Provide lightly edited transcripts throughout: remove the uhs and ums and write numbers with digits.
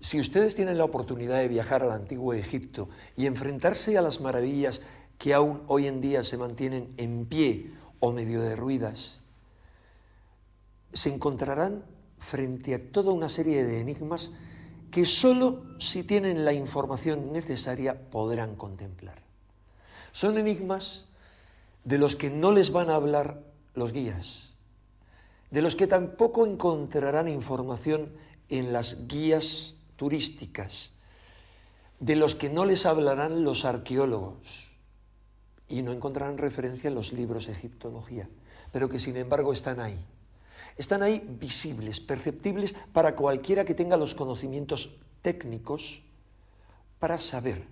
Si ustedes tienen la oportunidad de viajar al antiguo Egipto y enfrentarse a las maravillas que aún hoy en día se mantienen en pie o medio derruidas, se encontrarán frente a toda una serie de enigmas que solo si tienen la información necesaria podrán contemplar. Son enigmas de los que no les van a hablar los guías, de los que tampoco encontrarán información en las guías turísticas, de los que no les hablarán los arqueólogos y no encontrarán referencia en los libros de egiptología, pero que sin embargo están ahí. Están ahí visibles, perceptibles para cualquiera que tenga los conocimientos técnicos para saber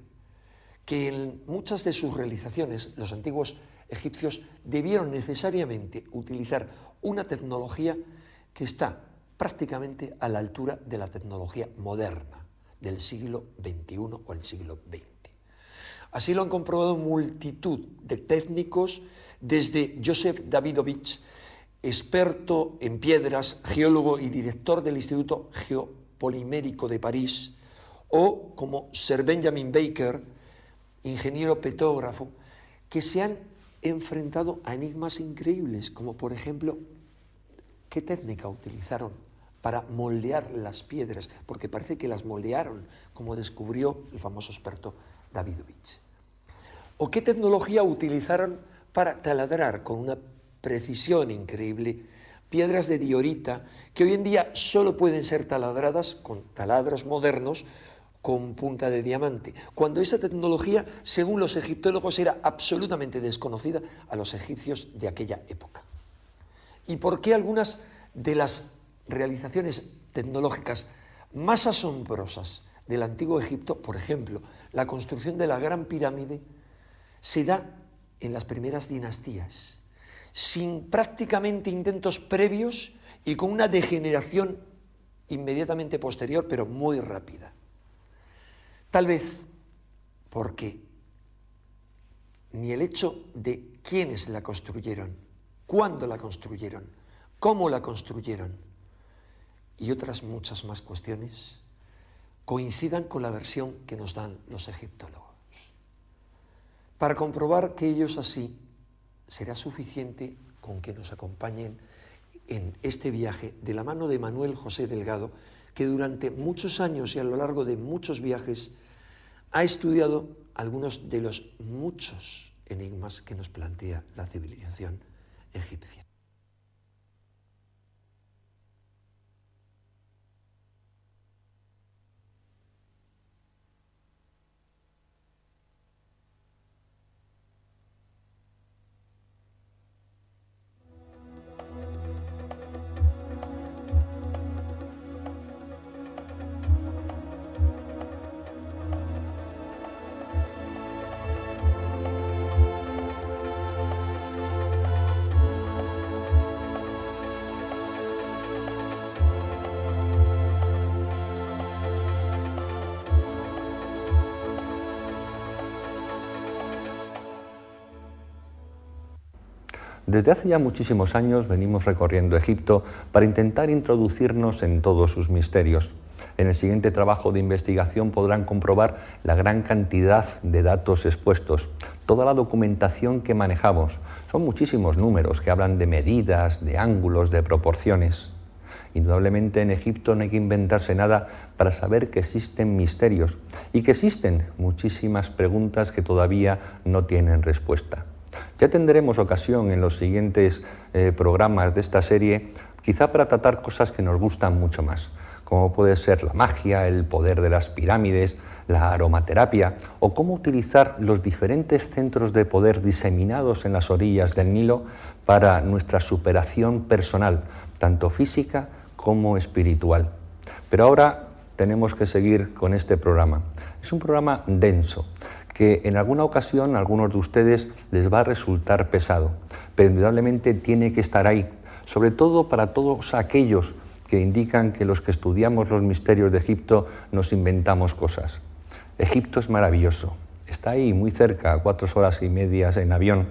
que en muchas de sus realizaciones los antiguos egipcios debieron necesariamente utilizar una tecnología que está prácticamente a la altura de la tecnología moderna del siglo XXI o el siglo XX. Así lo han comprobado multitud de técnicos, desde Joseph Davidovich, experto en piedras, geólogo y director del Instituto Geopolimérico de París, o como Sir Benjamin Baker, ingeniero petógrafo, que se han enfrentado a enigmas increíbles, como por ejemplo, ¿qué técnica utilizaron para moldear las piedras? Porque parece que las moldearon, como descubrió el famoso experto Davidovich. ¿O qué tecnología utilizaron para taladrar con una precisión increíble piedras de diorita que hoy en día solo pueden ser taladradas con taladros modernos con punta de diamante, cuando esa tecnología, según los egiptólogos, era absolutamente desconocida a los egipcios de aquella época? ¿Y por qué algunas de las realizaciones tecnológicas más asombrosas del antiguo Egipto, por ejemplo, la construcción de la Gran Pirámide, se da en las primeras dinastías, sin prácticamente intentos previos y con una degeneración inmediatamente posterior, pero muy rápida? Tal vez porque ni el hecho de quiénes la construyeron, cuándo la construyeron, cómo la construyeron y otras muchas más cuestiones coincidan con la versión que nos dan los egiptólogos. Para comprobar que ellos así, será suficiente con que nos acompañen en este viaje de la mano de Manuel José Delgado, que durante muchos años y a lo largo de muchos viajes ha estudiado algunos de los muchos enigmas que nos plantea la civilización egipcia. Desde hace ya muchísimos años venimos recorriendo Egipto para intentar introducirnos en todos sus misterios. En el siguiente trabajo de investigación podrán comprobar la gran cantidad de datos expuestos, toda la documentación que manejamos. Son muchísimos números que hablan de medidas, de ángulos, de proporciones. Indudablemente en Egipto no hay que inventarse nada para saber que existen misterios y que existen muchísimas preguntas que todavía no tienen respuesta. Ya tendremos ocasión en los siguientes programas de esta serie, quizá para tratar cosas que nos gustan mucho más, como puede ser la magia, el poder de las pirámides, la aromaterapia o cómo utilizar los diferentes centros de poder diseminados en las orillas del Nilo para nuestra superación personal, tanto física como espiritual. Pero ahora tenemos que seguir con este programa. Es un programa denso, que en alguna ocasión a algunos de ustedes les va a resultar pesado, pero indudablemente tiene que estar ahí, sobre todo para todos aquellos que indican que los que estudiamos los misterios de Egipto nos inventamos cosas. Egipto es maravilloso, está ahí muy cerca, 4 horas y media en avión,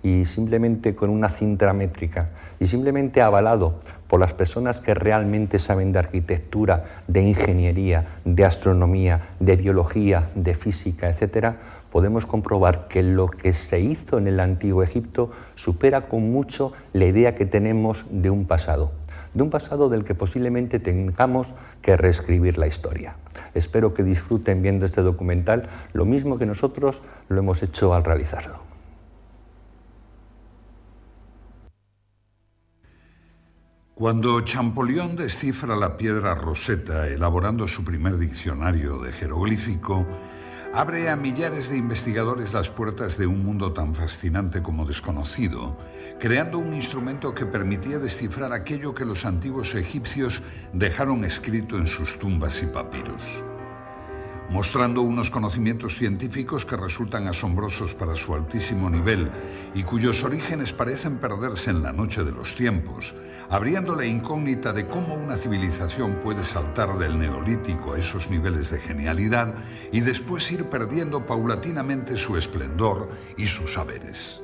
y simplemente con una cinta métrica y simplemente avalado por las personas que realmente saben de arquitectura, de ingeniería, de astronomía, de biología, de física, etc., podemos comprobar que lo que se hizo en el Antiguo Egipto supera con mucho la idea que tenemos de un pasado del que posiblemente tengamos que reescribir la historia. Espero que disfruten viendo este documental lo mismo que nosotros lo hemos hecho al realizarlo. Cuando Champollion descifra la piedra Rosetta, elaborando su primer diccionario de jeroglífico, abre a millares de investigadores las puertas de un mundo tan fascinante como desconocido, creando un instrumento que permitía descifrar aquello que los antiguos egipcios dejaron escrito en sus tumbas y papiros. Mostrando unos conocimientos científicos que resultan asombrosos para su altísimo nivel y cuyos orígenes parecen perderse en la noche de los tiempos, abriendo la incógnita de cómo una civilización puede saltar del neolítico a esos niveles de genialidad y después ir perdiendo paulatinamente su esplendor y sus saberes.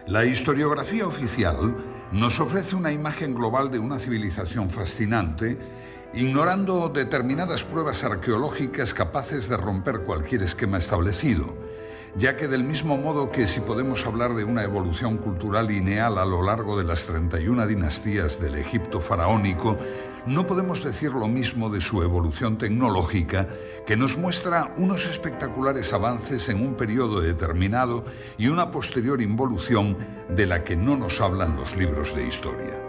La historiografía oficial nos ofrece una imagen global de una civilización fascinante, ignorando determinadas pruebas arqueológicas capaces de romper cualquier esquema establecido, ya que del mismo modo que si podemos hablar de una evolución cultural lineal a lo largo de las 31 dinastías del Egipto faraónico, no podemos decir lo mismo de su evolución tecnológica, que nos muestra unos espectaculares avances en un periodo determinado y una posterior involución de la que no nos hablan los libros de historia.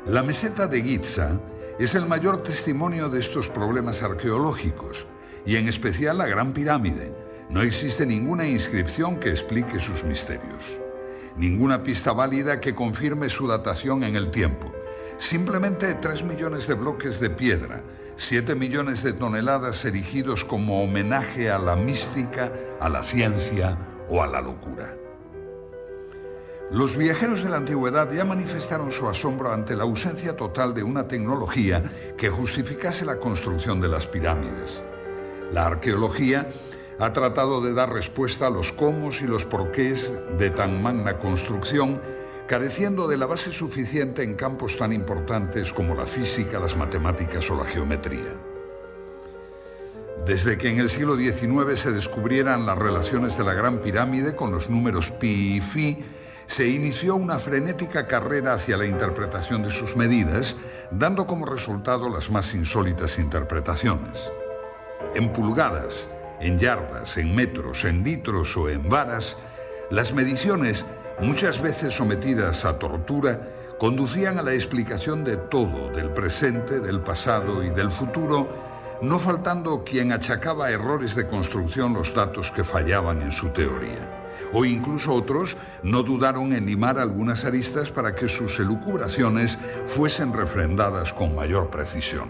La meseta de Giza es el mayor testimonio de estos problemas arqueológicos, y en especial la Gran Pirámide. No existe ninguna inscripción que explique sus misterios, ninguna pista válida que confirme su datación en el tiempo. Simplemente 3 millones de bloques de piedra, 7 millones de toneladas erigidos como homenaje a la mística, a la ciencia o a la locura. Los viajeros de la antigüedad ya manifestaron su asombro ante la ausencia total de una tecnología que justificase la construcción de las pirámides. La arqueología ha tratado de dar respuesta a los cómo y los porqués de tan magna construcción, careciendo de la base suficiente en campos tan importantes como la física, las matemáticas o la geometría. Desde que en el siglo XIX se descubrieran las relaciones de la Gran Pirámide con los números pi y phi, se inició una frenética carrera hacia la interpretación de sus medidas, dando como resultado las más insólitas interpretaciones. En pulgadas, en yardas, en metros, en litros o en varas, las mediciones, muchas veces sometidas a tortura, conducían a la explicación de todo, del presente, del pasado y del futuro, no faltando quien achacaba errores de construcción los datos que fallaban en su teoría. O incluso otros no dudaron en limar algunas aristas para que sus elucubraciones fuesen refrendadas con mayor precisión.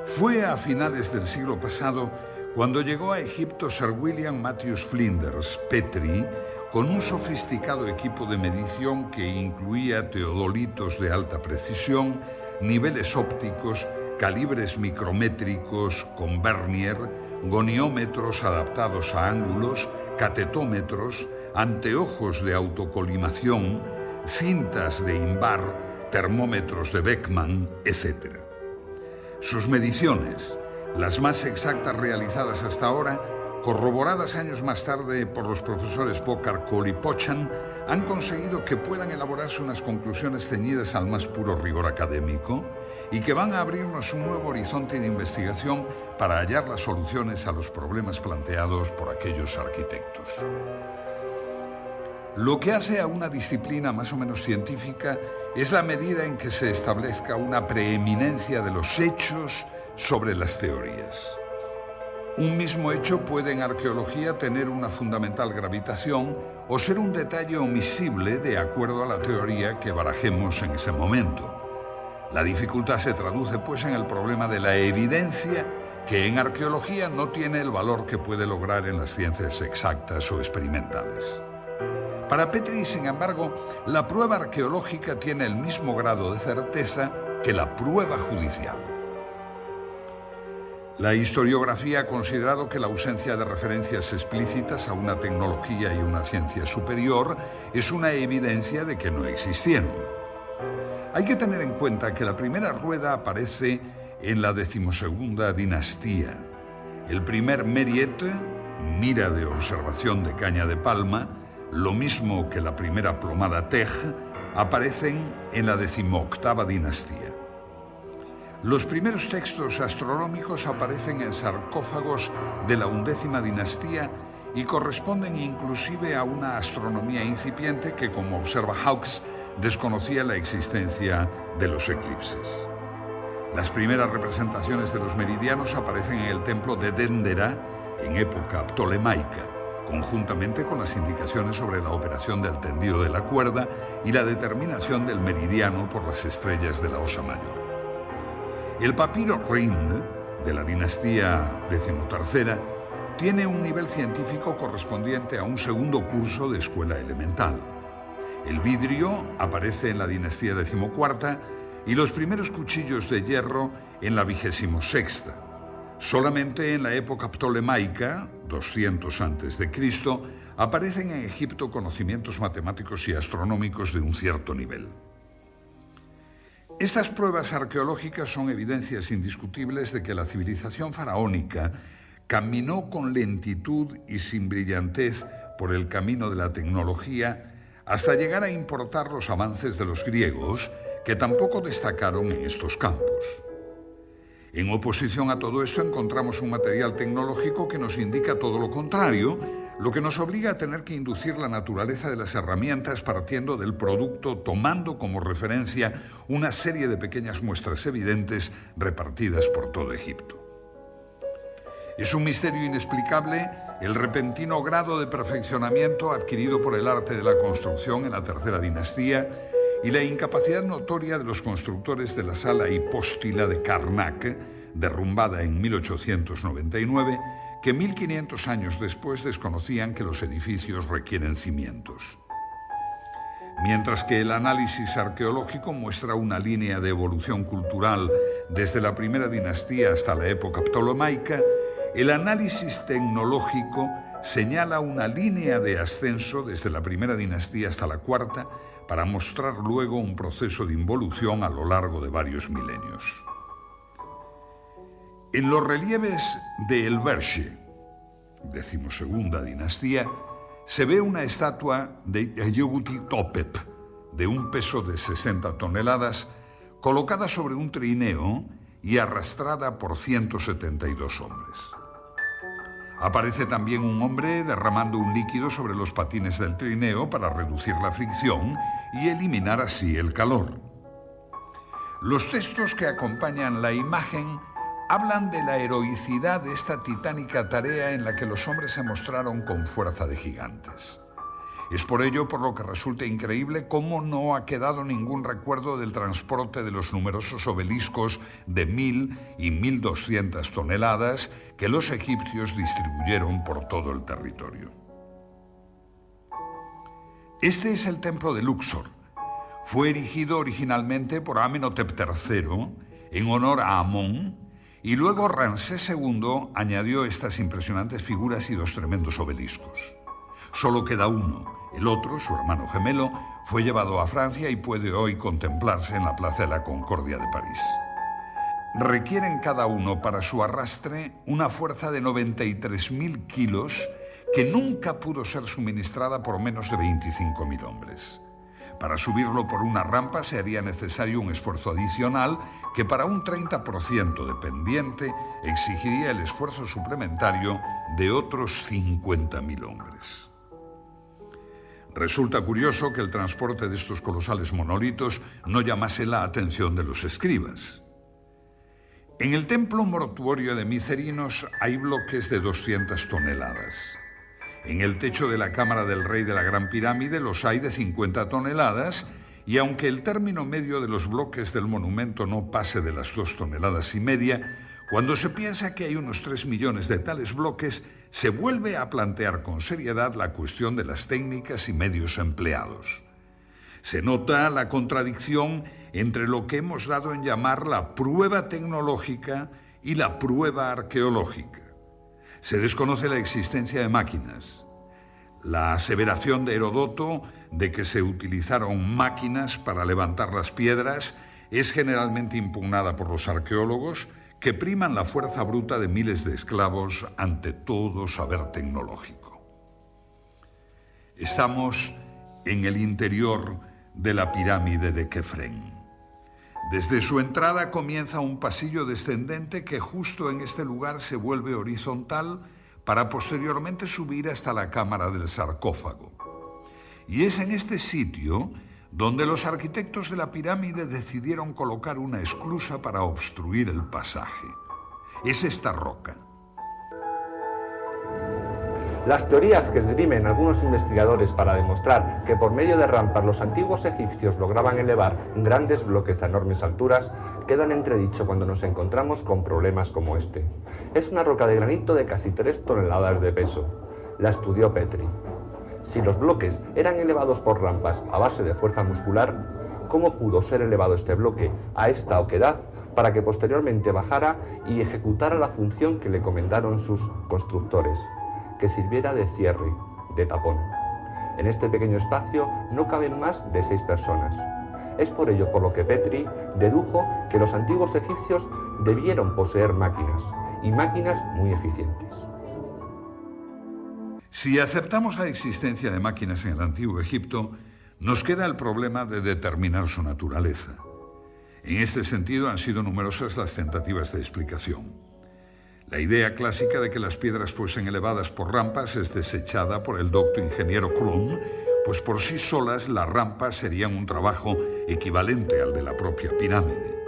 Fue a finales del siglo pasado cuando llegó a Egipto Sir William Matthews Flinders, Petrie, con un sofisticado equipo de medición que incluía teodolitos de alta precisión, niveles ópticos, calibres micrométricos con vernier, goniómetros adaptados a ángulos, catetómetros, anteojos de autocolimación, cintas de Invar, termómetros de Beckman, etc. Sus mediciones, las más exactas realizadas hasta ahora, corroboradas años más tarde por los profesores Bokar, Cole y Pochan, han conseguido que puedan elaborarse unas conclusiones ceñidas al más puro rigor académico y que van a abrirnos un nuevo horizonte de investigación para hallar las soluciones a los problemas planteados por aquellos arquitectos. Lo que hace a una disciplina más o menos científica es la medida en que se establezca una preeminencia de los hechos sobre las teorías. Un mismo hecho puede en arqueología tener una fundamental gravitación o ser un detalle omisible de acuerdo a la teoría que barajemos en ese momento. La dificultad se traduce pues en el problema de la evidencia, que en arqueología no tiene el valor que puede lograr en las ciencias exactas o experimentales. Para Petrie, sin embargo, la prueba arqueológica tiene el mismo grado de certeza que la prueba judicial. La historiografía ha considerado que la ausencia de referencias explícitas a una tecnología y una ciencia superior es una evidencia de que no existieron. Hay que tener en cuenta que la primera rueda aparece en la 12ª dinastía. El primer Meriet, mira de observación de caña de palma, lo mismo que la primera plomada Tej, aparecen en la 18ª dinastía. Los primeros textos astronómicos aparecen en sarcófagos de la 11ª dinastía y corresponden inclusive a una astronomía incipiente que, como observa Hawkes, desconocía la existencia de los eclipses. Las primeras representaciones de los meridianos aparecen en el templo de Dendera en época ptolemaica, conjuntamente con las indicaciones sobre la operación del tendido de la cuerda y la determinación del meridiano por las estrellas de la Osa Mayor. El papiro Rind, de la dinastía XIII, tiene un nivel científico correspondiente a un segundo curso de escuela elemental. El vidrio aparece en la dinastía XIV y los primeros cuchillos de hierro en la 26ª. Solamente en la época ptolemaica, 200 a.C., aparecen en Egipto conocimientos matemáticos y astronómicos de un cierto nivel. Estas pruebas arqueológicas son evidencias indiscutibles de que la civilización faraónica caminó con lentitud y sin brillantez por el camino de la tecnología hasta llegar a importar los avances de los griegos, que tampoco destacaron en estos campos. En oposición a todo esto encontramos un material tecnológico que nos indica todo lo contrario, lo que nos obliga a tener que inducir la naturaleza de las herramientas partiendo del producto, tomando como referencia una serie de pequeñas muestras evidentes repartidas por todo Egipto. Es un misterio inexplicable el repentino grado de perfeccionamiento adquirido por el arte de la construcción en la tercera dinastía y la incapacidad notoria de los constructores de la sala hipóstila de Karnak, derrumbada en 1899, que 1500 años después desconocían que los edificios requieren cimientos. Mientras que el análisis arqueológico muestra una línea de evolución cultural desde la primera dinastía hasta la época ptolemaica, el análisis tecnológico señala una línea de ascenso desde la primera dinastía hasta la cuarta para mostrar luego un proceso de involución a lo largo de varios milenios. En los relieves de El Verge, 12ª dinastía, se ve una estatua de Yehuti-Topep de un peso de 60 toneladas, colocada sobre un trineo y arrastrada por 172 hombres. Aparece también un hombre derramando un líquido sobre los patines del trineo para reducir la fricción y eliminar así el calor. Los textos que acompañan la imagen hablan de la heroicidad de esta titánica tarea en la que los hombres se mostraron con fuerza de gigantes. Es por ello por lo que resulta increíble cómo no ha quedado ningún recuerdo del transporte de los numerosos obeliscos de 1000 y 1200 toneladas que los egipcios distribuyeron por todo el territorio. Este es el templo de Luxor. Fue erigido originalmente por Amenhotep III en honor a Amón, y luego Ramsés II añadió estas impresionantes figuras y dos tremendos obeliscos. Solo queda uno. El otro, su hermano gemelo, fue llevado a Francia y puede hoy contemplarse en la Plaza de la Concordia de París. Requieren cada uno para su arrastre una fuerza de 93.000 kilos que nunca pudo ser suministrada por menos de 25.000 hombres. Para subirlo por una rampa se haría necesario un esfuerzo adicional que para un 30% de pendiente exigiría el esfuerzo suplementario de otros 50.000 hombres. Resulta curioso que el transporte de estos colosales monolitos no llamase la atención de los escribas. En el templo mortuorio de Micerinos hay bloques de 200 toneladas. En el techo de la cámara del rey de la Gran Pirámide los hay de 50 toneladas y aunque el término medio de los bloques del monumento no pase de las 2,5 toneladas, cuando se piensa que hay unos 3 millones de tales bloques, se vuelve a plantear con seriedad la cuestión de las técnicas y medios empleados. Se nota la contradicción entre lo que hemos dado en llamar la prueba tecnológica y la prueba arqueológica. Se desconoce la existencia de máquinas. La aseveración de Heródoto de que se utilizaron máquinas para levantar las piedras es generalmente impugnada por los arqueólogos, que priman la fuerza bruta de miles de esclavos ante todo saber tecnológico. Estamos en el interior de la pirámide de Kefren. Desde su entrada comienza un pasillo descendente que justo en este lugar se vuelve horizontal para posteriormente subir hasta la cámara del sarcófago. Y es en este sitio donde los arquitectos de la pirámide decidieron colocar una esclusa para obstruir el pasaje. Es esta roca. Las teorías que esgrimen algunos investigadores para demostrar que por medio de rampas los antiguos egipcios lograban elevar grandes bloques a enormes alturas quedan en entredicho cuando nos encontramos con problemas como este. Es una roca de granito de casi 3 toneladas de peso. La estudió Petri. Si los bloques eran elevados por rampas a base de fuerza muscular, ¿cómo pudo ser elevado este bloque a esta oquedad para que posteriormente bajara y ejecutara la función que le encomendaron sus constructores? Que sirviera de cierre, de tapón. En este pequeño espacio no caben más de 6 personas. Es por ello por lo que Petri dedujo que los antiguos egipcios debieron poseer máquinas, y máquinas muy eficientes. Si aceptamos la existencia de máquinas en el Antiguo Egipto, nos queda el problema de determinar su naturaleza. En este sentido han sido numerosas las tentativas de explicación. La idea clásica de que las piedras fuesen elevadas por rampas es desechada por el docto ingeniero Krum, pues por sí solas las rampas serían un trabajo equivalente al de la propia pirámide.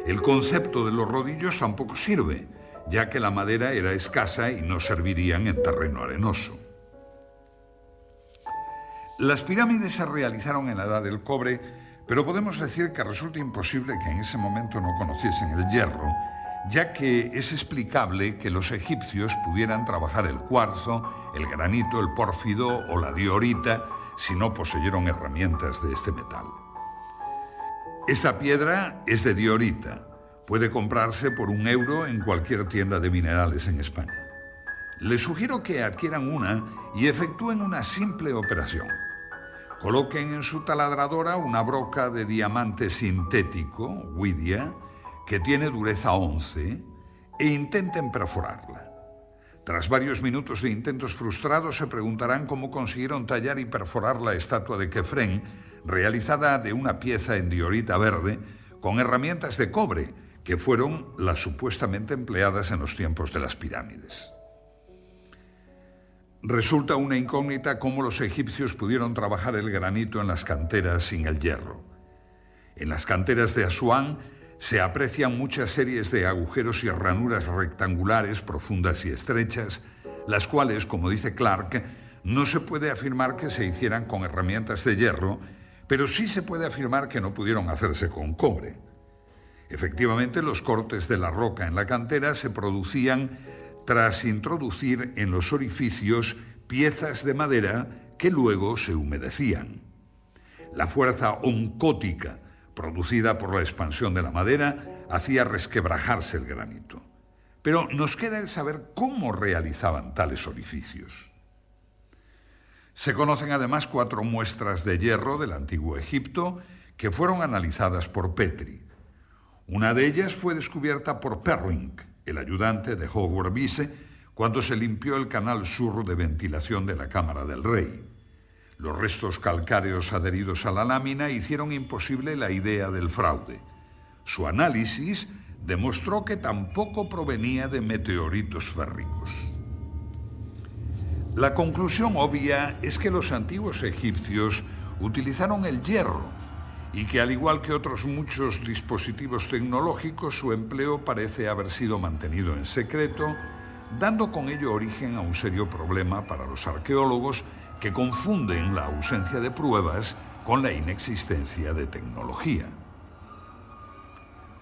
El concepto de los rodillos tampoco sirve, ya que la madera era escasa y no servirían en terreno arenoso. Las pirámides se realizaron en la Edad del Cobre, pero podemos decir que resulta imposible que en ese momento no conociesen el hierro, ya que es explicable que los egipcios pudieran trabajar el cuarzo, el granito, el pórfido o la diorita si no poseyeron herramientas de este metal. Esta piedra es de diorita. Puede comprarse por €1 en cualquier tienda de minerales en España. Les sugiero que adquieran una y efectúen una simple operación. Coloquen en su taladradora una broca de diamante sintético, Widia, que tiene dureza 11, e intenten perforarla. Tras varios minutos de intentos frustrados, se preguntarán cómo consiguieron tallar y perforar la estatua de Kefren, realizada de una pieza en diorita verde, con herramientas de cobre, que fueron las supuestamente empleadas en los tiempos de las pirámides. Resulta una incógnita cómo los egipcios pudieron trabajar el granito en las canteras sin el hierro. En las canteras de Asuán se aprecian muchas series de agujeros y ranuras rectangulares profundas y estrechas, las cuales, como dice Clark, no se puede afirmar que se hicieran con herramientas de hierro, pero sí se puede afirmar que no pudieron hacerse con cobre. Efectivamente, los cortes de la roca en la cantera se producían tras introducir en los orificios piezas de madera que luego se humedecían. La fuerza oncótica producida por la expansión de la madera hacía resquebrajarse el granito. Pero nos queda el saber cómo realizaban tales orificios. Se conocen además 4 muestras de hierro del Antiguo Egipto que fueron analizadas por Petri. Una de ellas fue descubierta por Perrink, el ayudante de Howard Bisse, cuando se limpió el canal sur de ventilación de la Cámara del Rey. Los restos calcáreos adheridos a la lámina hicieron imposible la idea del fraude. Su análisis demostró que tampoco provenía de meteoritos férricos. La conclusión obvia es que los antiguos egipcios utilizaron el hierro y que, al igual que otros muchos dispositivos tecnológicos, su empleo parece haber sido mantenido en secreto, dando con ello origen a un serio problema para los arqueólogos que confunden la ausencia de pruebas con la inexistencia de tecnología.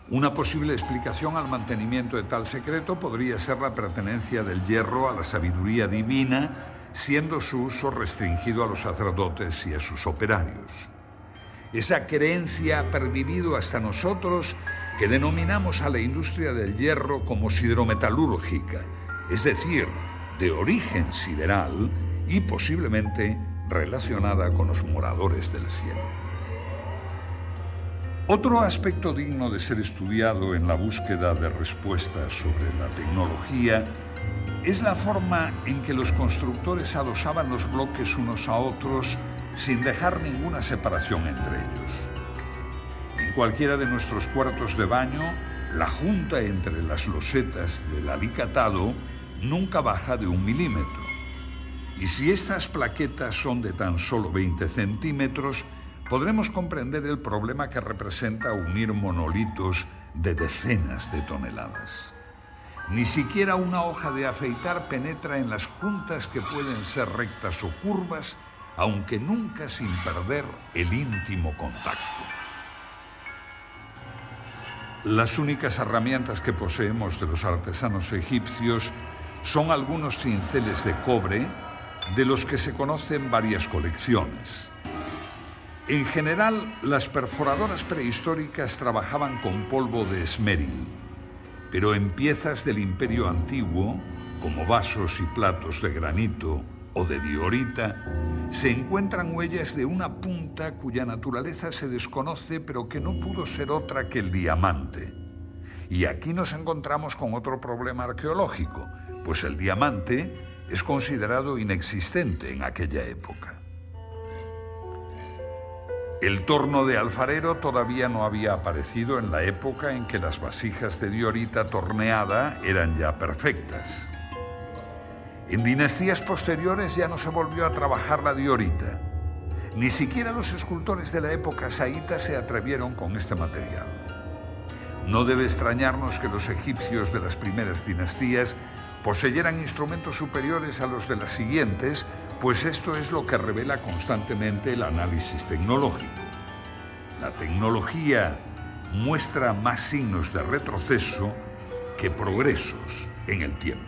Una posible explicación al mantenimiento de tal secreto podría ser la pertenencia del hierro a la sabiduría divina, siendo su uso restringido a los sacerdotes y a sus operarios. Esa creencia ha pervivido hasta nosotros que denominamos a la industria del hierro como siderometalúrgica, es decir, de origen sideral y posiblemente relacionada con los moradores del cielo. Otro aspecto digno de ser estudiado en la búsqueda de respuestas sobre la tecnología es la forma en que los constructores adosaban los bloques unos a otros sin dejar ninguna separación entre ellos. En cualquiera de nuestros cuartos de baño, la junta entre las losetas del alicatado nunca baja de 1 milímetro. Y si estas plaquetas son de tan solo 20 centímetros, podremos comprender el problema que representa unir monolitos de decenas de toneladas. Ni siquiera una hoja de afeitar penetra en las juntas que pueden ser rectas o curvas, aunque nunca sin perder el íntimo contacto. Las únicas herramientas que poseemos de los artesanos egipcios son algunos cinceles de cobre, de los que se conocen varias colecciones. En general, las perforadoras prehistóricas trabajaban con polvo de esmeril, pero en piezas del Imperio Antiguo, como vasos y platos de granito o de diorita, se encuentran huellas de una punta cuya naturaleza se desconoce, pero que no pudo ser otra que el diamante. Y aquí nos encontramos con otro problema arqueológico, pues el diamante es considerado inexistente en aquella época. El torno de alfarero todavía no había aparecido en la época en que las vasijas de diorita torneada eran ya perfectas. En dinastías posteriores ya no se volvió a trabajar la diorita. Ni siquiera los escultores de la época saíta se atrevieron con este material. No debe extrañarnos que los egipcios de las primeras dinastías poseyeran instrumentos superiores a los de las siguientes, pues esto es lo que revela constantemente el análisis tecnológico. La tecnología muestra más signos de retroceso que progresos en el tiempo.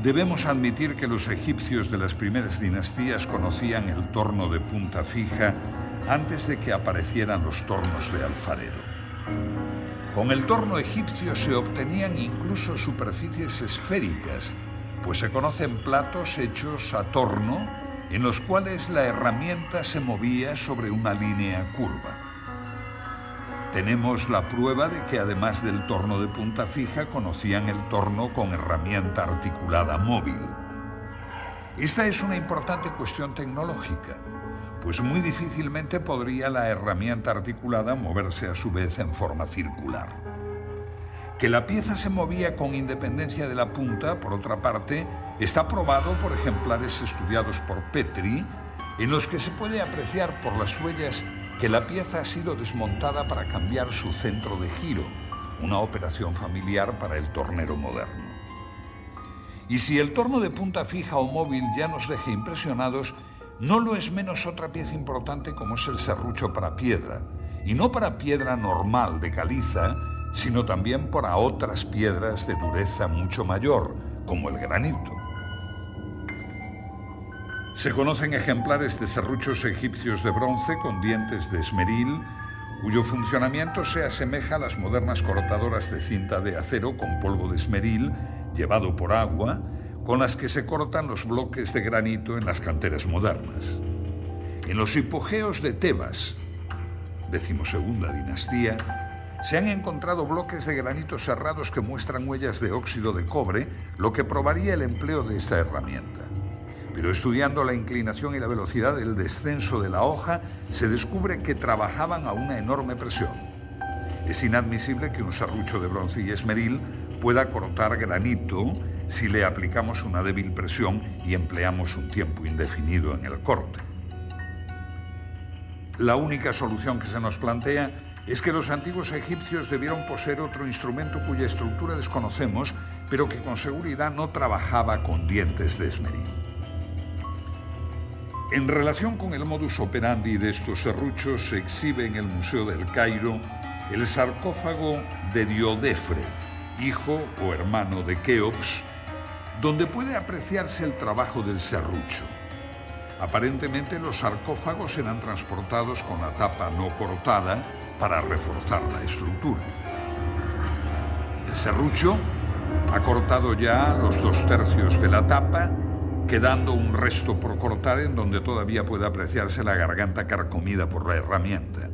Debemos admitir que los egipcios de las primeras dinastías conocían el torno de punta fija antes de que aparecieran los tornos de alfarero. Con el torno egipcio se obtenían incluso superficies esféricas, pues se conocen platos hechos a torno en los cuales la herramienta se movía sobre una línea curva. Tenemos la prueba de que además del torno de punta fija conocían el torno con herramienta articulada móvil. Esta es una importante cuestión tecnológica, pues muy difícilmente podría la herramienta articulada moverse a su vez en forma circular. Que la pieza se movía con independencia de la punta, por otra parte, está probado por ejemplares estudiados por Petrie, en los que se puede apreciar por las huellas que la pieza ha sido desmontada para cambiar su centro de giro, una operación familiar para el tornero moderno. Y si el torno de punta fija o móvil ya nos deja impresionados, no lo es menos otra pieza importante como es el serrucho para piedra, y no para piedra normal de caliza, sino también para otras piedras de dureza mucho mayor, como el granito. Se conocen ejemplares de serruchos egipcios de bronce con dientes de esmeril, cuyo funcionamiento se asemeja a las modernas cortadoras de cinta de acero con polvo de esmeril, llevado por agua, con las que se cortan los bloques de granito en las canteras modernas. En los hipogeos de Tebas, 12ª dinastía, se han encontrado bloques de granito serrados que muestran huellas de óxido de cobre, lo que probaría el empleo de esta herramienta. Pero estudiando la inclinación y la velocidad del descenso de la hoja, se descubre que trabajaban a una enorme presión. Es inadmisible que un serrucho de bronce y esmeril pueda cortar granito si le aplicamos una débil presión y empleamos un tiempo indefinido en el corte. La única solución que se nos plantea es que los antiguos egipcios debieron poseer otro instrumento cuya estructura desconocemos, pero que con seguridad no trabajaba con dientes de esmeril. En relación con el modus operandi de estos serruchos, se exhibe en el Museo del Cairo el sarcófago de Diodefre, hijo o hermano de Keops, donde puede apreciarse el trabajo del serrucho. Aparentemente los sarcófagos eran transportados con la tapa no cortada para reforzar la estructura. El serrucho ha cortado ya los 2/3 de la tapa, quedando un resto por cortar en donde todavía puede apreciarse la garganta carcomida por la herramienta.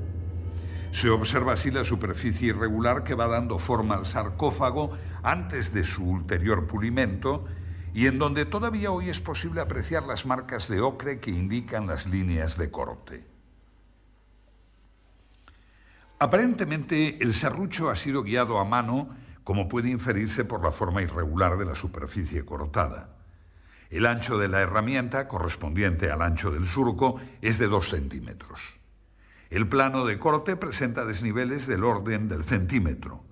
Se observa así la superficie irregular que va dando forma al sarcófago antes de su ulterior pulimento y en donde todavía hoy es posible apreciar las marcas de ocre que indican las líneas de corte. Aparentemente, el serrucho ha sido guiado a mano, como puede inferirse por la forma irregular de la superficie cortada. El ancho de la herramienta, correspondiente al ancho del surco, es de 2 centímetros. El plano de corte presenta desniveles del orden del centímetro.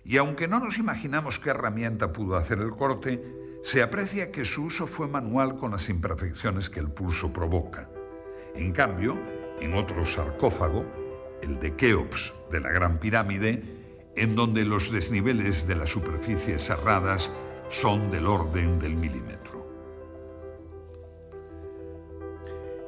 Y aunque no nos imaginamos qué herramienta pudo hacer el corte, se aprecia que su uso fue manual con las imperfecciones que el pulso provoca. En cambio, en otro sarcófago, el de Keops de la Gran Pirámide, en donde los desniveles de las superficies serradas son del orden del milímetro.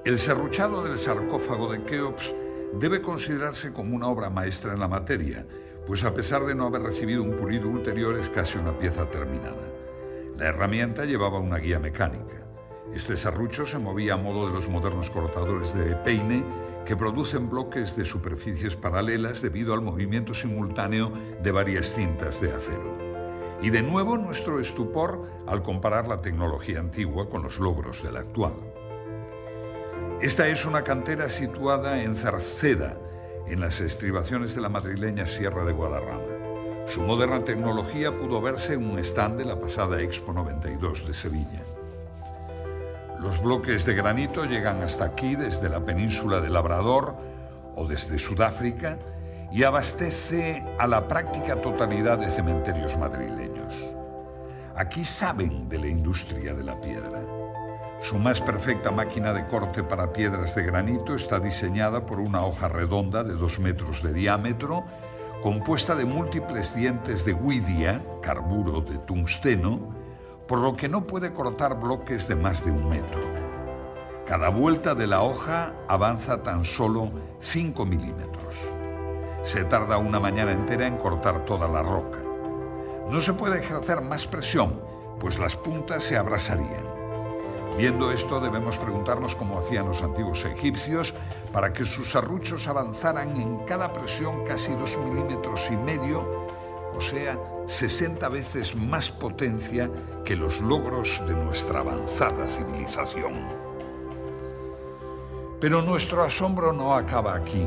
El serruchado del sarcófago de Keops debe considerarse como una obra maestra en la materia, pues a pesar de no haber recibido un pulido ulterior es casi una pieza terminada. La herramienta llevaba una guía mecánica. Este serrucho se movía a modo de los modernos cortadores de peine que producen bloques de superficies paralelas debido al movimiento simultáneo de varias cintas de acero. Y de nuevo nuestro estupor al comparar la tecnología antigua con los logros de la actual. Esta es una cantera situada en Cerceda, en las estribaciones de la madrileña Sierra de Guadarrama. Su moderna tecnología pudo verse en un stand de la pasada Expo 92 de Sevilla. Los bloques de granito llegan hasta aquí desde la península de Labrador o desde Sudáfrica y abastece a la práctica totalidad de cementerios madrileños. Aquí saben de la industria de la piedra. Su más perfecta máquina de corte para piedras de granito está diseñada por una hoja redonda de 2 metros de diámetro, compuesta de múltiples dientes de huidia, carburo de tungsteno, por lo que no puede cortar bloques de más de 1 metro. Cada vuelta de la hoja avanza tan solo 5 milímetros. Se tarda una mañana entera en cortar toda la roca. No se puede ejercer más presión, pues las puntas se abrasarían. Viendo esto, debemos preguntarnos cómo hacían los antiguos egipcios para que sus serruchos avanzaran en cada presión casi 2,5 milímetros, o sea, 60 veces más potencia que los logros de nuestra avanzada civilización. Pero nuestro asombro no acaba aquí,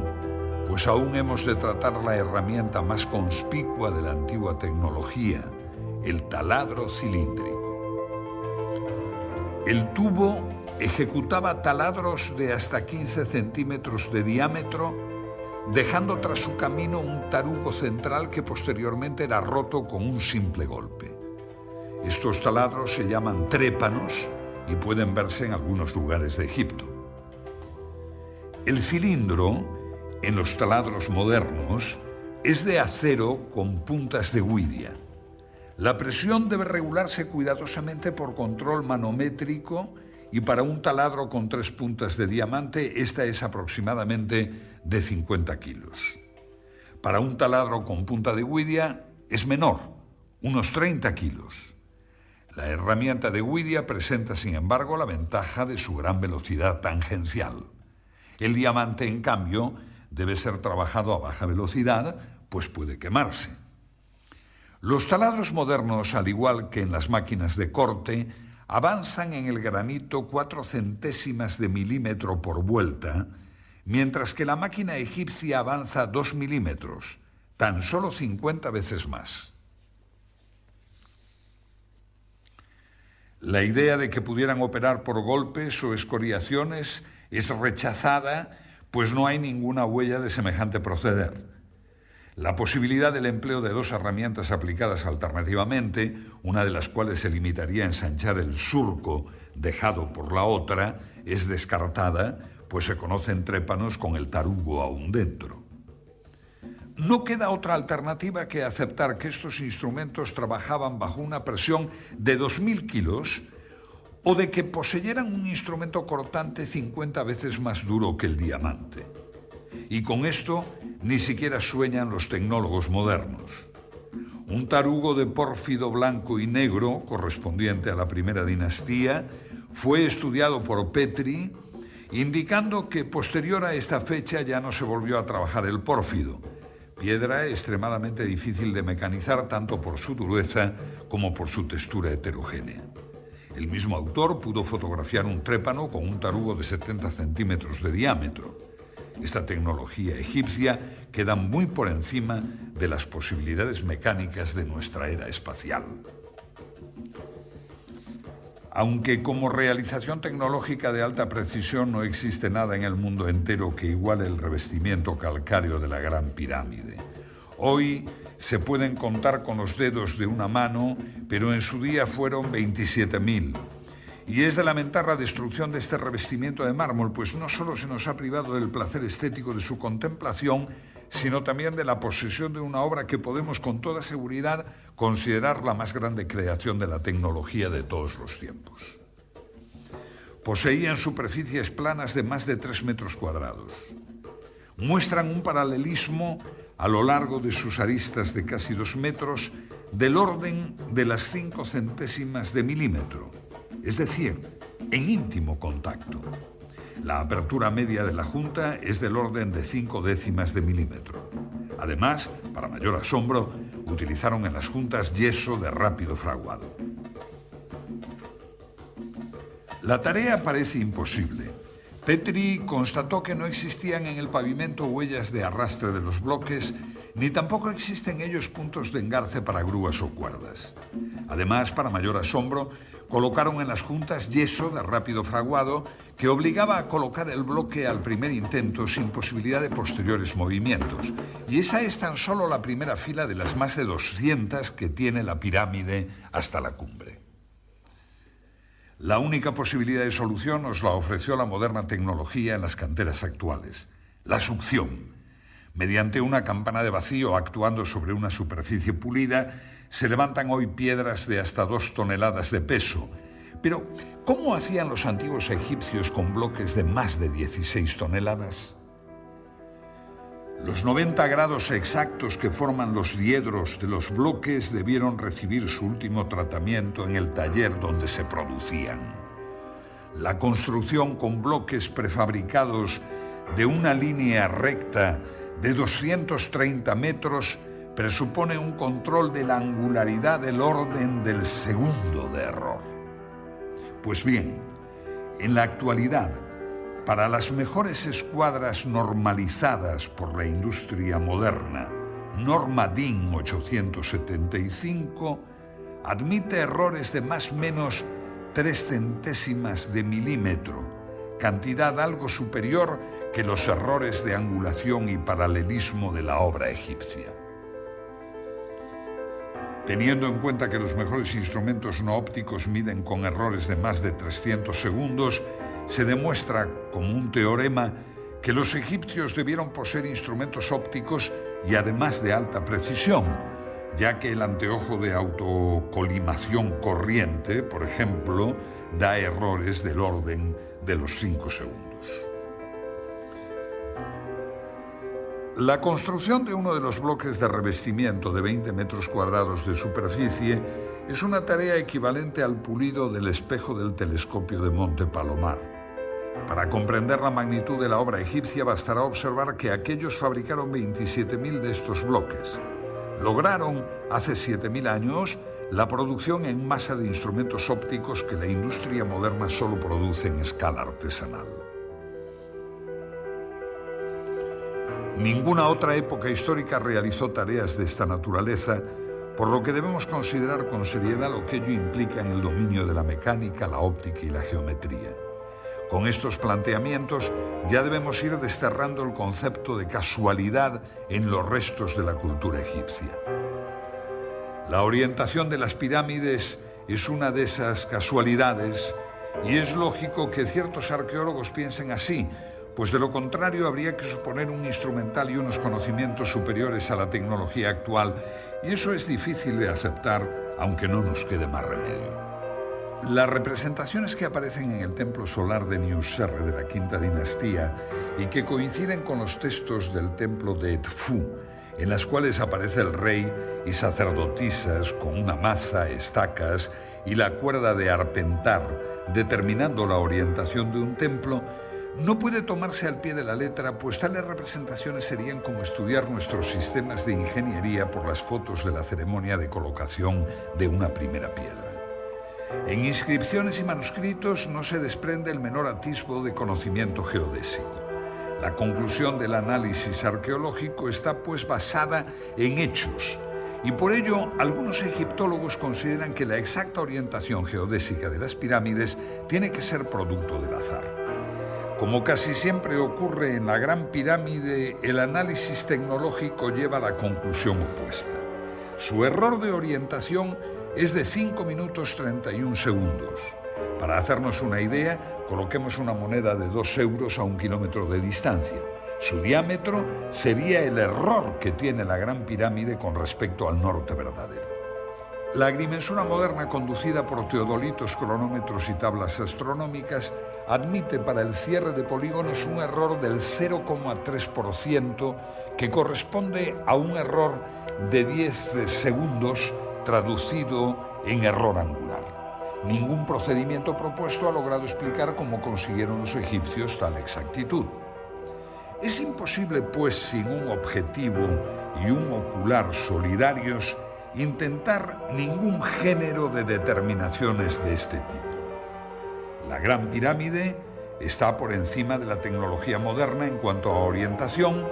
pues aún hemos de tratar la herramienta más conspicua de la antigua tecnología, el taladro cilíndrico. El tubo ejecutaba taladros de hasta 15 centímetros de diámetro, dejando tras su camino un tarugo central que posteriormente era roto con un simple golpe. Estos taladros se llaman trépanos y pueden verse en algunos lugares de Egipto. El cilindro, en los taladros modernos, es de acero con puntas de huidia. La presión debe regularse cuidadosamente por control manométrico y para un taladro con 3 puntas de diamante, esta es aproximadamente de 50 kilos. Para un taladro con punta de huidia es menor, unos 30 kilos. La herramienta de huidia presenta, sin embargo, la ventaja de su gran velocidad tangencial. El diamante, en cambio, debe ser trabajado a baja velocidad, pues puede quemarse. Los taladros modernos, al igual que en las máquinas de corte, avanzan en el granito 4 centésimas de milímetro por vuelta, mientras que la máquina egipcia avanza 2 milímetros, tan solo 50 veces más. La idea de que pudieran operar por golpes o escoriaciones es rechazada, pues no hay ninguna huella de semejante proceder. La posibilidad del empleo de 2 herramientas aplicadas alternativamente, una de las cuales se limitaría a ensanchar el surco dejado por la otra, es descartada, pues se conocen trépanos con el tarugo aún dentro. No queda otra alternativa que aceptar que estos instrumentos trabajaban bajo una presión de 2.000 kilos o de que poseyeran un instrumento cortante 50 veces más duro que el diamante. Y con esto ni siquiera sueñan los tecnólogos modernos. Un tarugo de pórfido blanco y negro, correspondiente a la primera dinastía, fue estudiado por Petri, indicando que posterior a esta fecha ya no se volvió a trabajar el pórfido, piedra extremadamente difícil de mecanizar tanto por su dureza como por su textura heterogénea. El mismo autor pudo fotografiar un trépano con un tarugo de 70 centímetros de diámetro. Esta tecnología egipcia queda muy por encima de las posibilidades mecánicas de nuestra era espacial. Aunque como realización tecnológica de alta precisión no existe nada en el mundo entero que iguale el revestimiento calcáreo de la Gran Pirámide. Hoy se pueden contar con los dedos de una mano, pero en su día fueron 27.000. Y es de lamentar la destrucción de este revestimiento de mármol, pues no solo se nos ha privado del placer estético de su contemplación, sino también de la posesión de una obra que podemos con toda seguridad considerar la más grande creación de la tecnología de todos los tiempos. Poseían superficies planas de más de 3 metros cuadrados. Muestran un paralelismo a lo largo de sus aristas de casi 2 metros del orden de las 5 centésimas de milímetro, es decir, en íntimo contacto. La apertura media de la junta es del orden de 5 décimas de milímetro. Además, para mayor asombro, utilizaron en las juntas yeso de rápido fraguado. La tarea parece imposible. Petri constató que no existían en el pavimento huellas de arrastre de los bloques, ni tampoco existen en ellos puntos de engarce para grúas o cuerdas. Además, para mayor asombro, colocaron en las juntas yeso de rápido fraguado que obligaba a colocar el bloque al primer intento sin posibilidad de posteriores movimientos. Y esta es tan solo la primera fila de las más de 200 que tiene la pirámide hasta la cumbre. La única posibilidad de solución nos la ofreció la moderna tecnología en las canteras actuales, la succión. Mediante una campana de vacío actuando sobre una superficie pulida, se levantan hoy piedras de hasta 2 toneladas de peso. Pero, ¿cómo hacían los antiguos egipcios con bloques de más de 16 toneladas? Los 90 grados exactos que forman los diedros de los bloques debieron recibir su último tratamiento en el taller donde se producían. La construcción con bloques prefabricados de una línea recta de 230 metros presupone un control de la angularidad del orden del segundo de error. Pues bien, en la actualidad, para las mejores escuadras normalizadas por la industria moderna, norma DIN 875 admite errores de más o menos 3 centésimas de milímetro, cantidad algo superior que los errores de angulación y paralelismo de la obra egipcia. Teniendo en cuenta que los mejores instrumentos no ópticos miden con errores de más de 300 segundos, se demuestra como un teorema que los egipcios debieron poseer instrumentos ópticos y además de alta precisión, ya que el anteojo de autocolimación corriente, por ejemplo, da errores del orden de los 5 segundos. La construcción de uno de los bloques de revestimiento de 20 metros cuadrados de superficie es una tarea equivalente al pulido del espejo del telescopio de Monte Palomar. Para comprender la magnitud de la obra egipcia bastará observar que aquellos fabricaron 27.000 de estos bloques. Lograron, hace 7.000 años, la producción en masa de instrumentos ópticos que la industria moderna solo produce en escala artesanal. Ninguna otra época histórica realizó tareas de esta naturaleza, por lo que debemos considerar con seriedad lo que ello implica en el dominio de la mecánica, la óptica y la geometría. Con estos planteamientos ya debemos ir desterrando el concepto de casualidad en los restos de la cultura egipcia. La orientación de las pirámides es una de esas casualidades y es lógico que ciertos arqueólogos piensen así, pues de lo contrario habría que suponer un instrumental y unos conocimientos superiores a la tecnología actual, y eso es difícil de aceptar, aunque no nos quede más remedio. Las representaciones que aparecen en el templo solar de Niuserre de la Quinta Dinastía y que coinciden con los textos del templo de Edfu, en las cuales aparece el rey y sacerdotisas con una maza, estacas y la cuerda de arpentar, determinando la orientación de un templo, no puede tomarse al pie de la letra, pues tales representaciones serían como estudiar nuestros sistemas de ingeniería por las fotos de la ceremonia de colocación de una primera piedra. En inscripciones y manuscritos no se desprende el menor atisbo de conocimiento geodésico. La conclusión del análisis arqueológico está pues basada en hechos, y por ello algunos egiptólogos consideran que la exacta orientación geodésica de las pirámides tiene que ser producto del azar. Como casi siempre ocurre en la Gran Pirámide, el análisis tecnológico lleva a la conclusión opuesta. Su error de orientación es de 5 minutos 31 segundos. Para hacernos una idea, coloquemos una moneda de 2 euros a 1 kilómetro de distancia. Su diámetro sería el error que tiene la Gran Pirámide con respecto al norte verdadero. La agrimensura moderna, conducida por teodolitos, cronómetros y tablas astronómicas, admite para el cierre de polígonos un error del 0,3%, que corresponde a un error de 10 segundos traducido en error angular. Ningún procedimiento propuesto ha logrado explicar cómo consiguieron los egipcios tal exactitud. Es imposible, pues, sin un objetivo y un ocular solidarios, intentar ningún género de determinaciones de este tipo. La Gran Pirámide está por encima de la tecnología moderna en cuanto a orientación,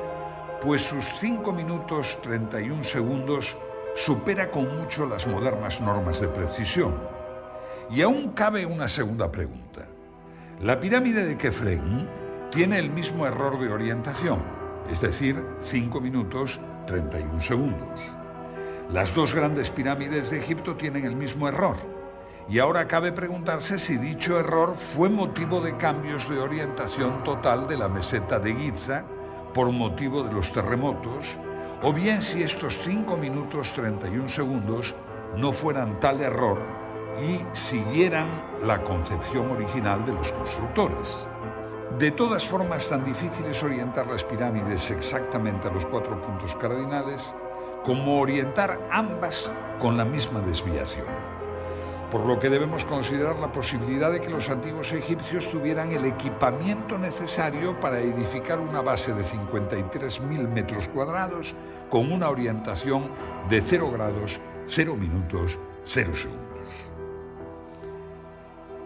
pues sus 5 minutos 31 segundos supera con mucho las modernas normas de precisión. Y aún cabe una segunda pregunta. La pirámide de Kefren tiene el mismo error de orientación, es decir, 5 minutos 31 segundos. Las dos grandes pirámides de Egipto tienen el mismo error. Y ahora cabe preguntarse si dicho error fue motivo de cambios de orientación total de la meseta de Giza por motivo de los terremotos, o bien si estos 5 minutos 31 segundos no fueran tal error y siguieran la concepción original de los constructores. De todas formas, tan difícil es orientar las pirámides exactamente a los 4 puntos cardinales como orientar ambas con la misma desviación. Por lo que debemos considerar la posibilidad de que los antiguos egipcios tuvieran el equipamiento necesario para edificar una base de 53.000 metros cuadrados con una orientación de 0 grados, 0 minutos, 0 segundos.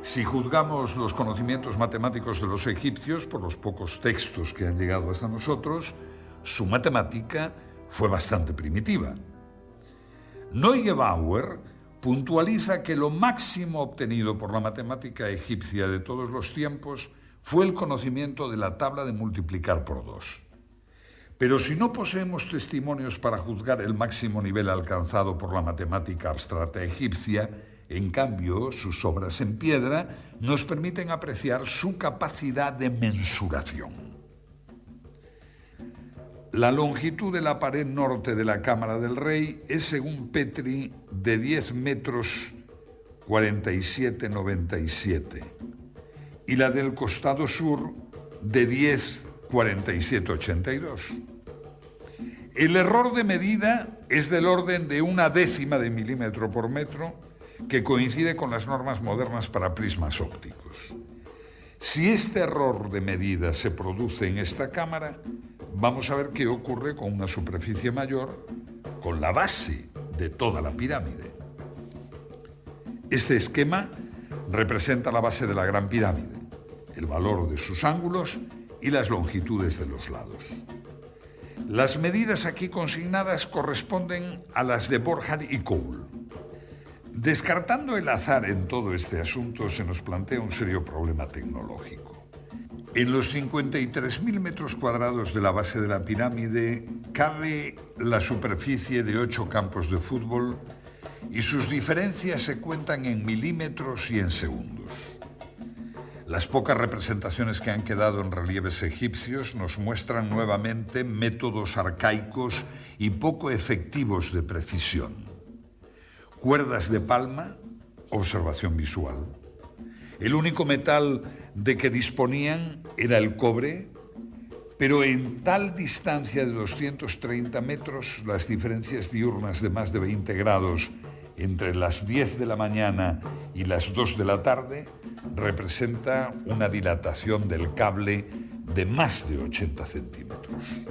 Si juzgamos los conocimientos matemáticos de los egipcios por los pocos textos que han llegado hasta nosotros, su matemática fue bastante primitiva. Neugebauer puntualiza que lo máximo obtenido por la matemática egipcia de todos los tiempos fue el conocimiento de la tabla de multiplicar por 2. Pero si no poseemos testimonios para juzgar el máximo nivel alcanzado por la matemática abstracta egipcia, en cambio, sus obras en piedra nos permiten apreciar su capacidad de mensuración. La longitud de la pared norte de la Cámara del Rey es, según Petri, de 10 metros 47,97 y la del costado sur de 10 47,82. El error de medida es del orden de 1/10 de milímetro por metro, que coincide con las normas modernas para prismas ópticos. Si este error de medida se produce en esta cámara, vamos a ver qué ocurre con una superficie mayor, con la base de toda la pirámide. Este esquema representa la base de la Gran Pirámide, el valor de sus ángulos y las longitudes de los lados. Las medidas aquí consignadas corresponden a las de Borjar y Cole. Descartando el azar en todo este asunto, se nos plantea un serio problema tecnológico. En los 53.000 metros cuadrados de la base de la pirámide cabe la superficie de 8 campos de fútbol y sus diferencias se cuentan en milímetros y en segundos. Las pocas representaciones que han quedado en relieves egipcios nos muestran nuevamente métodos arcaicos y poco efectivos de precisión. Cuerdas de palma, observación visual. El único metal de que disponían era el cobre, pero en tal distancia de 230 metros, las diferencias diurnas de más de 20 grados entre las 10 de la mañana y las 2 de la tarde representa una dilatación del cable de más de 80 centímetros.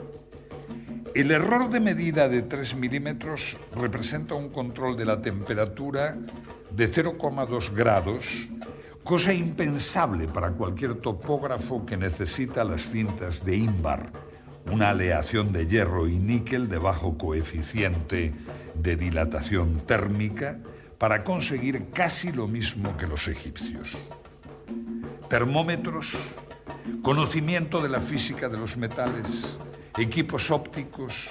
El error de medida de 3 milímetros representa un control de la temperatura de 0,2 grados, cosa impensable para cualquier topógrafo que necesita las cintas de ínbar, una aleación de hierro y níquel de bajo coeficiente de dilatación térmica para conseguir casi lo mismo que los egipcios. Termómetros, conocimiento de la física de los metales, equipos ópticos,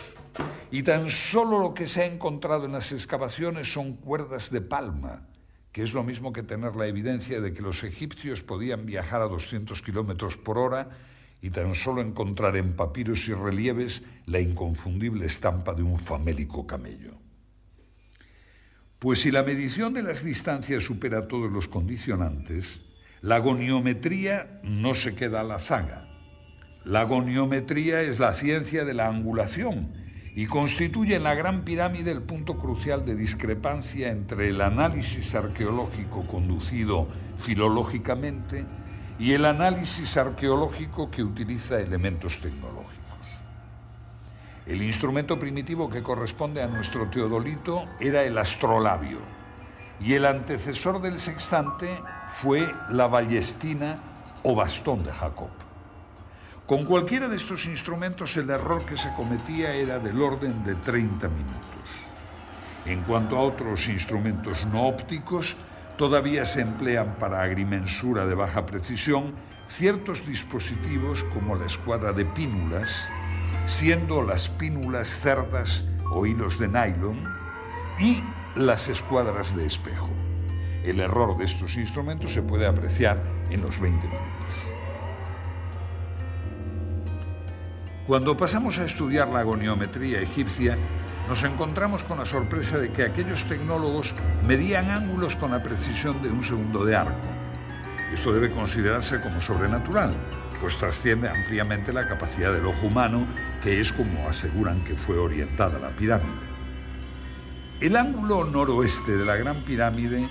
y tan solo lo que se ha encontrado en las excavaciones son cuerdas de palma, que es lo mismo que tener la evidencia de que los egipcios podían viajar a 200 kilómetros por hora y tan solo encontrar en papiros y relieves la inconfundible estampa de un famélico camello. Pues si la medición de las distancias supera todos los condicionantes, la goniometría no se queda a la zaga. La goniometría es la ciencia de la angulación y constituye en la Gran Pirámide el punto crucial de discrepancia entre el análisis arqueológico conducido filológicamente y el análisis arqueológico que utiliza elementos tecnológicos. El instrumento primitivo que corresponde a nuestro teodolito era el astrolabio, y el antecesor del sextante fue la ballestina o bastón de Jacob. Con cualquiera de estos instrumentos el error que se cometía era del orden de 30 minutos. En cuanto a otros instrumentos no ópticos, todavía se emplean para agrimensura de baja precisión ciertos dispositivos como la escuadra de pínulas, siendo las pínulas cerdas o hilos de nylon, y las escuadras de espejo. El error de estos instrumentos se puede apreciar en los 20 minutos. Cuando pasamos a estudiar la goniometría egipcia, nos encontramos con la sorpresa de que aquellos tecnólogos medían ángulos con la precisión de un segundo de arco. Esto debe considerarse como sobrenatural, pues trasciende ampliamente la capacidad del ojo humano, que es como aseguran que fue orientada la pirámide. El ángulo noroeste de la Gran Pirámide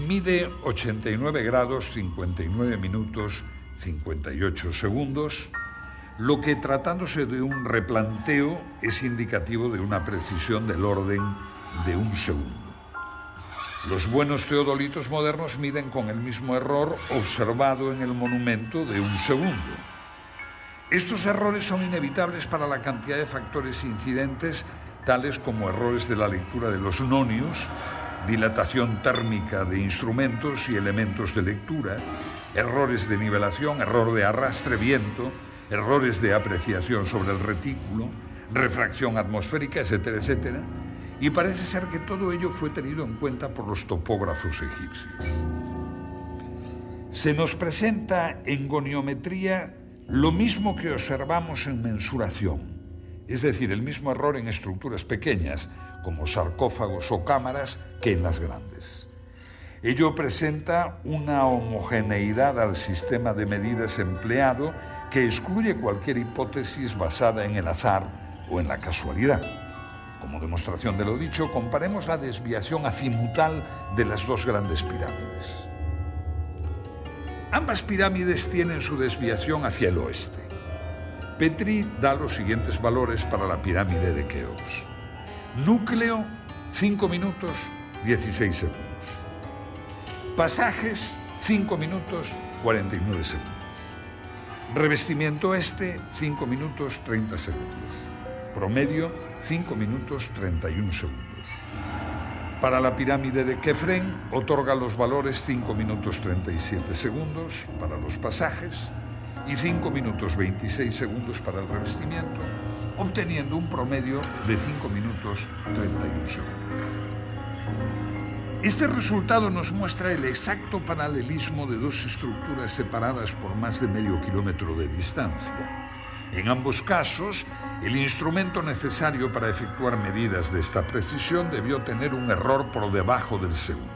mide 89 grados 59 minutos 58 segundos, lo que, tratándose de un replanteo, es indicativo de una precisión del orden de un segundo. Los buenos teodolitos modernos miden con el mismo error observado en el monumento de un segundo. Estos errores son inevitables para la cantidad de factores incidentes, tales como errores de la lectura de los nonios, dilatación térmica de instrumentos y elementos de lectura, errores de nivelación, error de arrastre, viento, errores de apreciación sobre el retículo, refracción atmosférica, etcétera, etcétera, y parece ser que todo ello fue tenido en cuenta por los topógrafos egipcios. Se nos presenta en goniometría lo mismo que observamos en mensuración, es decir, el mismo error en estructuras pequeñas, como sarcófagos o cámaras, que en las grandes. Ello presenta una homogeneidad al sistema de medidas empleado que excluye cualquier hipótesis basada en el azar o en la casualidad. Como demostración de lo dicho, comparemos la desviación azimutal de las dos grandes pirámides. Ambas pirámides tienen su desviación hacia el oeste. Petrie da los siguientes valores para la pirámide de Keops. Núcleo, 5 minutos, 16 segundos. Pasajes, 5 minutos, 49 segundos. Revestimiento este, 5 minutos, 30 segundos. Promedio, 5 minutos, 31 segundos. Para la pirámide de Kefren, otorga los valores 5 minutos, 37 segundos para los pasajes y 5 minutos, 26 segundos para el revestimiento, obteniendo un promedio de 5 minutos, 31 segundos. Este resultado nos muestra el exacto paralelismo de dos estructuras separadas por más de medio kilómetro de distancia. En ambos casos, el instrumento necesario para efectuar medidas de esta precisión debió tener un error por debajo del segundo.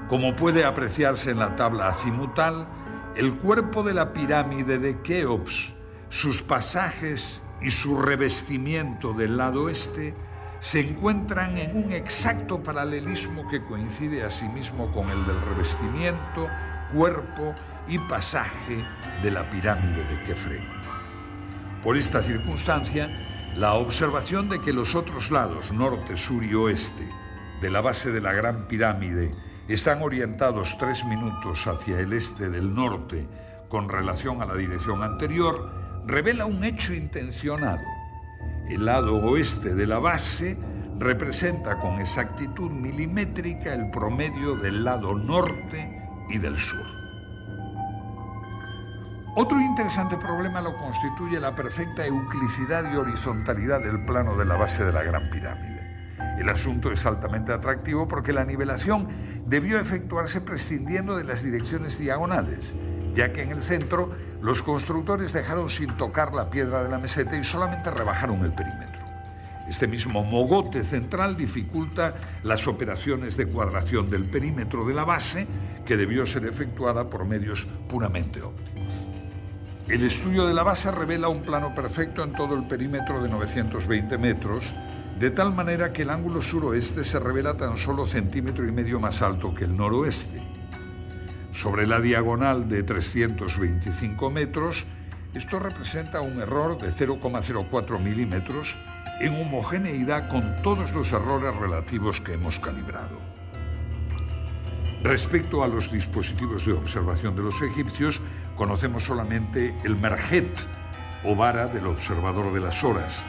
Como puede apreciarse en la tabla azimutal, el cuerpo de la pirámide de Keops, sus pasajes y su revestimiento del lado este se encuentran en un exacto paralelismo que coincide asimismo con el del revestimiento, cuerpo y pasaje de la pirámide de Kefren. Por esta circunstancia, la observación de que los otros lados, norte, sur y oeste, de la base de la Gran Pirámide están orientados 3 minutos hacia el este del norte con relación a la dirección anterior, revela un hecho intencionado. El lado oeste de la base representa con exactitud milimétrica el promedio del lado norte y del sur. Otro interesante problema lo constituye la perfecta euclicidad y horizontalidad del plano de la base de la Gran Pirámide. El asunto es altamente atractivo porque la nivelación debió efectuarse prescindiendo de las direcciones diagonales, ya que en el centro los constructores dejaron sin tocar la piedra de la meseta y solamente rebajaron el perímetro. Este mismo mogote central dificulta las operaciones de cuadración del perímetro de la base, que debió ser efectuada por medios puramente ópticos. El estudio de la base revela un plano perfecto en todo el perímetro de 920 metros, de tal manera que el ángulo suroeste se revela tan solo 1,5 centímetros más alto que el noroeste. Sobre la diagonal de 325 metros, esto representa un error de 0,04 milímetros en homogeneidad con todos los errores relativos que hemos calibrado. Respecto a los dispositivos de observación de los egipcios, conocemos solamente el merjet, o vara del observador de las horas,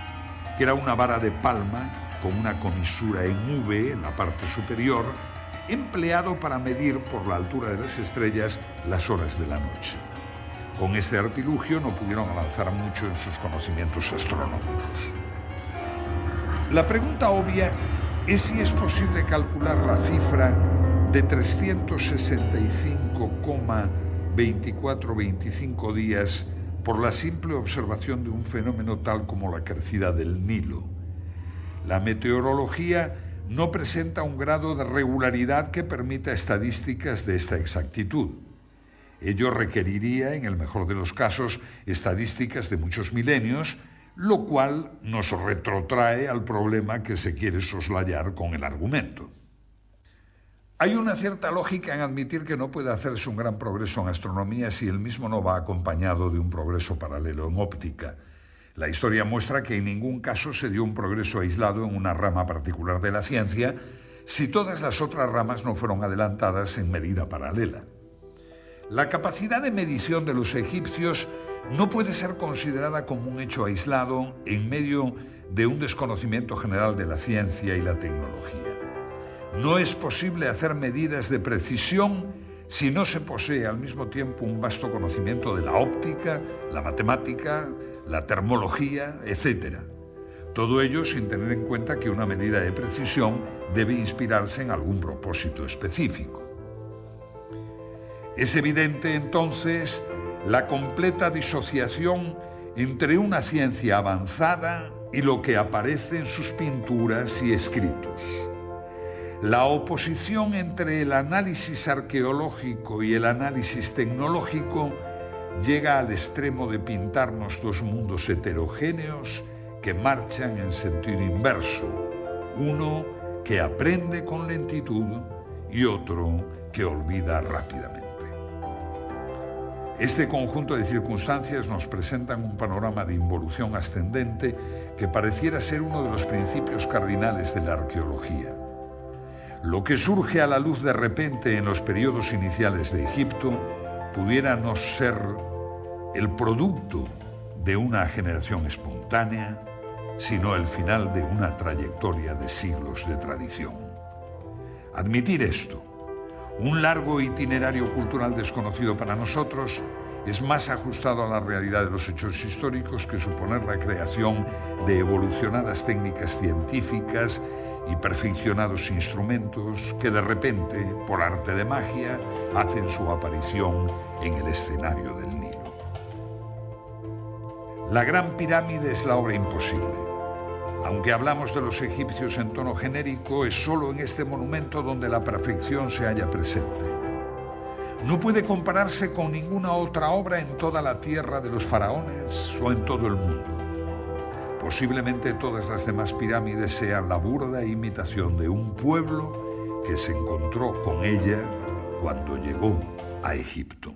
que era una vara de palma con una comisura en V en la parte superior, empleado para medir por la altura de las estrellas las horas de la noche. Con este artilugio no pudieron avanzar mucho en sus conocimientos astronómicos. La pregunta obvia es si es posible calcular la cifra de 365,2425 días por la simple observación de un fenómeno tal como la crecida del Nilo. La meteorología no presenta un grado de regularidad que permita estadísticas de esta exactitud. Ello requeriría, en el mejor de los casos, estadísticas de muchos milenios, lo cual nos retrotrae al problema que se quiere soslayar con el argumento. Hay una cierta lógica en admitir que no puede hacerse un gran progreso en astronomía si el mismo no va acompañado de un progreso paralelo en óptica. La historia muestra que en ningún caso se dio un progreso aislado en una rama particular de la ciencia si todas las otras ramas no fueron adelantadas en medida paralela. La capacidad de medición de los egipcios no puede ser considerada como un hecho aislado en medio de un desconocimiento general de la ciencia y la tecnología. No es posible hacer medidas de precisión si no se posee al mismo tiempo un vasto conocimiento de la óptica, la matemática, la termología, etc. Todo ello sin tener en cuenta que una medida de precisión debe inspirarse en algún propósito específico. Es evidente entonces la completa disociación entre una ciencia avanzada y lo que aparece en sus pinturas y escritos. La oposición entre el análisis arqueológico y el análisis tecnológico llega al extremo de pintarnos dos mundos heterogéneos que marchan en sentido inverso, uno que aprende con lentitud y otro que olvida rápidamente. Este conjunto de circunstancias nos presentan un panorama de involución ascendente que pareciera ser uno de los principios cardinales de la arqueología. Lo que surge a la luz de repente en los periodos iniciales de Egipto pudiera no ser el producto de una generación espontánea, sino el final de una trayectoria de siglos de tradición. Admitir esto, un largo itinerario cultural desconocido para nosotros, es más ajustado a la realidad de los hechos históricos que suponer la creación de evolucionadas técnicas científicas y perfeccionados instrumentos que de repente, por arte de magia, hacen su aparición en el escenario del Nilo. La Gran Pirámide es la obra imposible. Aunque hablamos de los egipcios en tono genérico, es solo en este monumento donde la perfección se halla presente. No puede compararse con ninguna otra obra en toda la tierra de los faraones o en todo el mundo. Posiblemente todas las demás pirámides sean la burda imitación de un pueblo que se encontró con ella cuando llegó a Egipto.